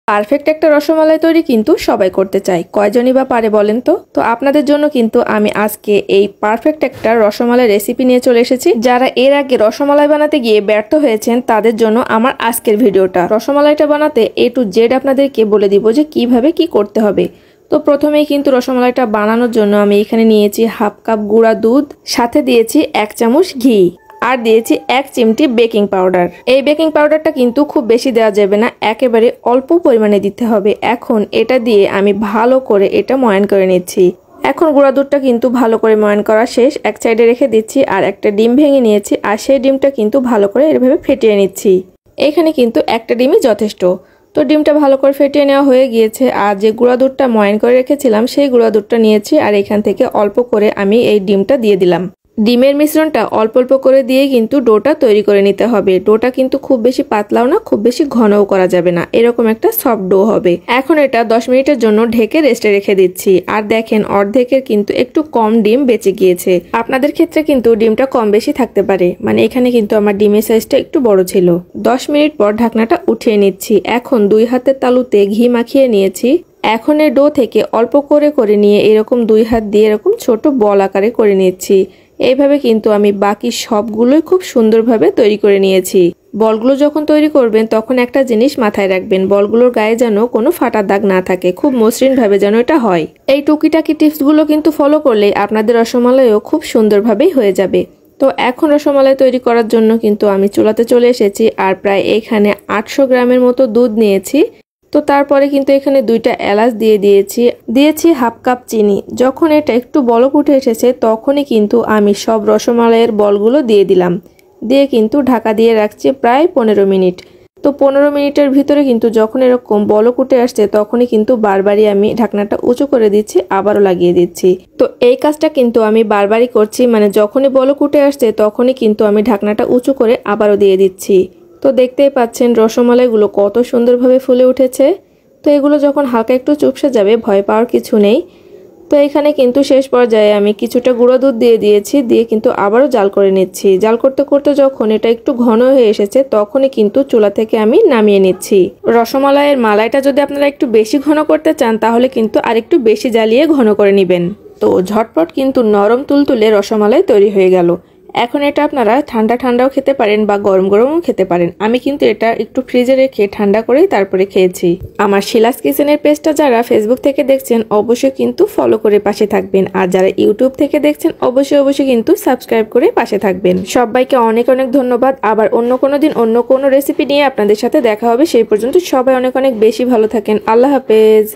Perfect একটা রসমালাই তৈরি কিন্তু সবাই করতে চায়, কয়জনই বা পারে বলেন তো। তো আপনাদের জন্য কিন্তু আমি আজকে এই পারফেক্ট একটা রসমালাই রেসিপি নিয়ে চলে এসেছি। যারা এর আগে রসমালাই বানাতে গিয়ে ব্যর্থ হয়েছেন তাদের জন্য আমার আজকের ভিডিওটা। রসমালাইটা বানাতে A to Z আপনাদেরকে বলে দিব যে কিভাবে কি করতে হবে। তো প্রথমেই কিন্তু রসমালাইটা বানানোর জন্য আমি এখানে নিয়েছি হাফ কাপ গুঁড়া দুধ, সাথে দিয়েছি 1 চামচ ঘি, আর দিয়েছি 1 চিমটি বেকিং পাউডার। এই বেকিং পাউডারটা কিন্তু খুব বেশি দেওয়া যাবে না, একেবারে অল্প পরিমাণে দিতে হবে। এখন এটা দিয়ে আমি ভালো করে এটা ময়ান করে নিচ্ছি। এখন গুঁড়া দুধটা কিন্তু ভালো করে ময়ান করা শেষ, এক সাইডে রেখে দিচ্ছি। আর একটা ডিম ভেঙে নিয়েছি, আর সেই ডিমটা কিন্তু ভালো করে এভাবে ফেটিয়ে নিচ্ছি। এখানে কিন্তু একটা ডিমই যথেষ্ট। তো ডিমটা ভালো করে ফেটিয়ে নেওয়া হয়ে গিয়েছে। আর যে গুঁড়া দুধটা ময়ান করে রেখেছিলাম সেই গুঁড়া দুধটা নিয়েছি, আর এখান থেকে অল্প করে আমি এই ডিমটা দিয়ে দিলাম। ডিমের মিশ্রণটা অল্প অল্প করে দিয়ে কিন্তু ডোটা তৈরি করে নিতে হবে। ডোটা কিন্তু খুব বেশি পাতলাও না, খুব বেশি ঘনও করা যাবে না, এরকম একটা সফট ডো হবে। এখন এটা 10 মিনিটের জন্য ঢেকে রেস্টে রেখে দিচ্ছি। আর দেখেন অর্ধেকের কিন্তু একটু কম ডিম বেঁচে গিয়েছে। আপনাদের ক্ষেত্রে কিন্তু ডিমটা কম বেশি থাকতে পারে, মানে এখানে কিন্তু আমার ডিমের সাইজটা একটু বড় ছিল। 10 মিনিট পর ঢাকনাটা উঠিয়ে নিচ্ছি। এখন 2 হাতের তালুতে ঘি মাখিয়ে নিয়েছি। এখন এই ডো থেকে অল্প করে করে নিয়ে এরকম 2 হাত দিয়ে এরকম ছোট বল আকারে করে নিচ্ছি। এইভাবে কিন্তু আমি বাকি সবগুলোই খুব সুন্দরভাবে তৈরি করে নিয়েছি। বলগুলো যখন তৈরি করবেন তখন একটা জিনিস মাথায় রাখবেন, বলগুলোর গায়ে যেন কোনো ফাটার দাগ না থাকে, খুব মসৃণভাবে যেন এটা হয়। এই টুকিটাকি টিপসগুলো কিন্তু ফলো করলে আপনাদের রসমালাইও খুব সুন্দরভাবেই হয়ে যাবে। তো এখন রসমালাই তৈরি করার জন্য কিন্তু আমি চুলাতে চলে এসেছি। আর প্রায় এখানে 800 গ্রামের মতো দুধ নিয়েছি। তো তারপরে কিন্তু এখানে 2টা এলাচ দিয়েছি হাফ কাপ চিনি। যখন এটা একটু বলক উঠে এসেছে তখনই কিন্তু আমি সব রসমালাইয়ের বলগুলো দিয়ে দিলাম। দিয়ে কিন্তু ঢাকা দিয়ে রাখছি প্রায় 15 মিনিট। তো 15 মিনিটের ভিতরে কিন্তু যখন এরকম বলক উঠে আসছে তখনই কিন্তু বারবারই আমি ঢাকনাটা উঁচু করে দিচ্ছি, আবারও লাগিয়ে দিচ্ছি। তো এই কাজটা কিন্তু আমি বারবারই করছি, মানে যখনই বলক উঠে আসছে তখনই কিন্তু আমি ঢাকনাটা উঁচু করে আবারও দিয়ে দিচ্ছি। তো দেখতেই পাচ্ছেন রসমালাইগুলো কত সুন্দরভাবে ফুলে উঠেছে। তো এগুলো যখন হালকা একটু চুপসে যাবে ভয় পাওয়ার কিছু নেই। তো এখানে কিন্তু শেষ পর্যায়ে আমি কিছুটা গুঁড়ো দুধ দিয়ে দিয়েছি, দিয়ে কিন্তু আবারও জাল করে নিচ্ছি। জাল করতে করতে যখন এটা একটু ঘন হয়ে এসেছে তখনই কিন্তু চুলা থেকে আমি নামিয়ে নিচ্ছি। রসমালাইয়ের মালাইটা যদি আপনারা একটু বেশি ঘন করতে চান তাহলে কিন্তু আরেকটু বেশি জ্বালিয়ে ঘন করে নেবেন। তো ঝটপট কিন্তু নরম তুলতুলে রসমালাই তৈরি হয়ে গেল। এখন এটা আপনারা ঠান্ডা ঠান্ডাও খেতে পারেন বা গরম গরমও খেতে পারেন। আমি কিন্তু এটা একটু ফ্রিজে রেখে ঠান্ডা করেই তারপরে খেয়েছি। আমার শিলাস কিচেনের পেজটা যারা ফেসবুক থেকে দেখছেন অবশ্যই কিন্তু ফলো করে পাশে থাকবেন, আর যারা ইউটিউব থেকে দেখছেন অবশ্যই কিন্তু সাবস্ক্রাইব করে পাশে থাকবেন। সবাইকে অনেক অনেক ধন্যবাদ। আবার অন্য কোনো দিন অন্য কোনো রেসিপি নিয়ে আপনাদের সাথে দেখা হবে। সেই পর্যন্ত সবাই অনেক অনেক বেশি ভালো থাকেন। আল্লাহ হাফেজ।